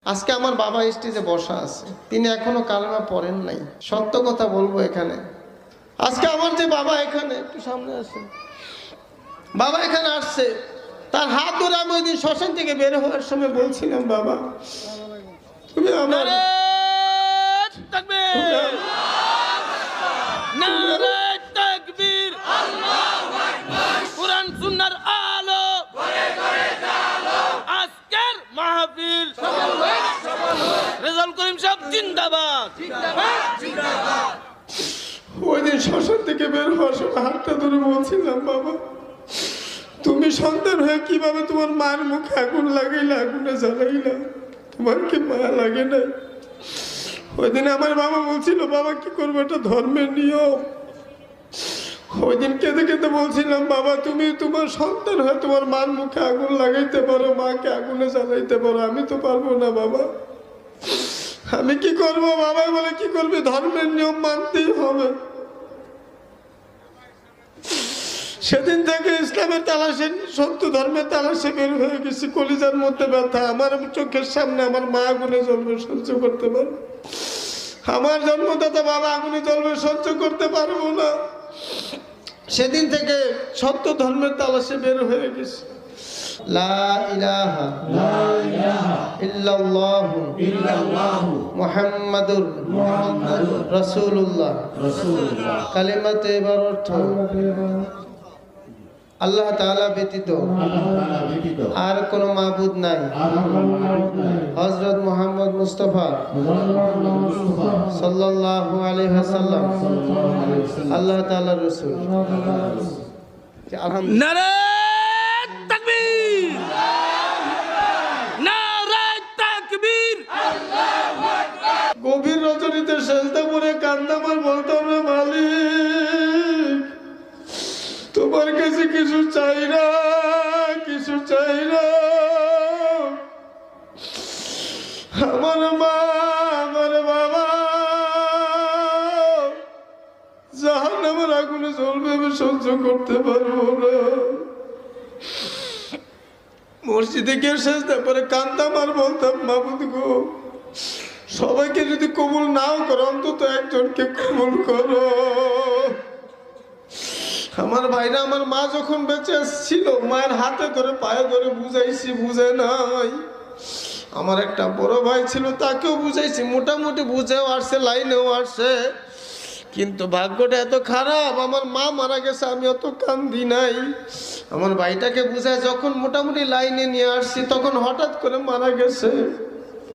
আজকে আমার বাবা স্টেজে বসা আছে, তিনি এখনো কালেমা পড়েন নাই। সত্য কথা বলবো এখানে, আজকে আমার যে বাবা এখানে, একটু সামনে আসেন, বাবা এখানে আসছে, তার হাত ধরে আমি ওই দিন শ্মশান থেকে বের হওয়ার সময় বলছিলাম, বাবা তুমি আমার কুরআন সুন্নাহর আলো আজকের মাহফিল রেজাউল করিম সাহেব জিন্দাবাদ। ওই দিন শ্মশান থেকে বের হওয়ার সময় হাতটা ধরে বলছিলাম, বাবা তুমি সন্তান হয়ে কিভাবে তোমার মার মুখে আগুন লাগাইলা, আগুনে জ্বালাইলা, তোমার কি মায়া লাগে না? ওই দিন আমার বাবা বলছিল, বাবা কি করবো, এটা ধর্মের নিয়ম। ওই দিন কেঁদে কেঁদে বলছিলাম, বাবা তুমি তোমার সন্তান হয়ে তোমার মার মুখে আগুন লাগাইতে পারো, মাকে আগুনে জ্বালাইতে পারো, আমি তো পারবো না বাবা, আমি কি করবো? বাবাই বলে কি করবে, ধর্মের নিয়ম মানতেই হবে। সেদিন থেকে ইসলামের তালাশে, সত্য ধর্মের তালাশে বের হয়ে গেছি। কলিজার মধ্যে ব্যথা, আমার চোখের সামনে আমার মা আগুনে জ্বলবে, সহ্য করতে পারবো? আমার জন্মদাতা বাবা আগুনে জ্বলবে, সহ্য করতে পারবো না। সেদিন থেকে সত্য ধর্মের তালাশে বের হয়ে গেছি। লা ইলাহা ইল্লাল্লাহু মুহাম্মাদুর রাসূলুল্লাহ। কালিমাতে এবার অর্থ, আল্লাহ তাআলা ব্যতীত আর কোনো মাবুদ নাই, হযরত মুহাম্মদ মুস্তাফা সাল্লাল্লাহু আলাইহি ওয়াসাল্লাম আল্লাহ তাআলার রাসূল। আলহামদুলিল্লাহ। নারায়ে তাকবীর, নারায়ে তাকবীর। গভীর রজনীতে সেজদা করে কান্দামার বলতাম, রে মালিক তোমার কাছে কিছু চাই না, কিছু চাই না। আমার মা, আমার বাবা জাহান্নামের আগুনে জ্বলবে, আমি সহ্য করতে পারবো না। মসজিদে গিয়ে সেজদা করে কান্দাম আর বলতাম, মাবুদ গো সবাইকে যদি কবুল নাও করো, অন্তত একজনকে কবুল করো। আমার ভাইরা, আমার মা যখন বেঁচে ছিল, মায়ের হাতে ধরে পায়ে ধরে বুঝাইছি, বুঝে নাই। আমার একটা বড় ভাই ছিল, তাকেও বুঝাইছি, মোটামুটি বুঝেও আসছে, লাইনেও আসছে। কিন্তু ভাগ্যটা এত খারাপ, আমার মা মারা গেছে, আমি অত কান্দি নাই। আমার ভাইটাকে বুঝায় যখন মোটামুটি লাইনে নিয়ে আসছি, তখন হঠাৎ করে মারা গেছে।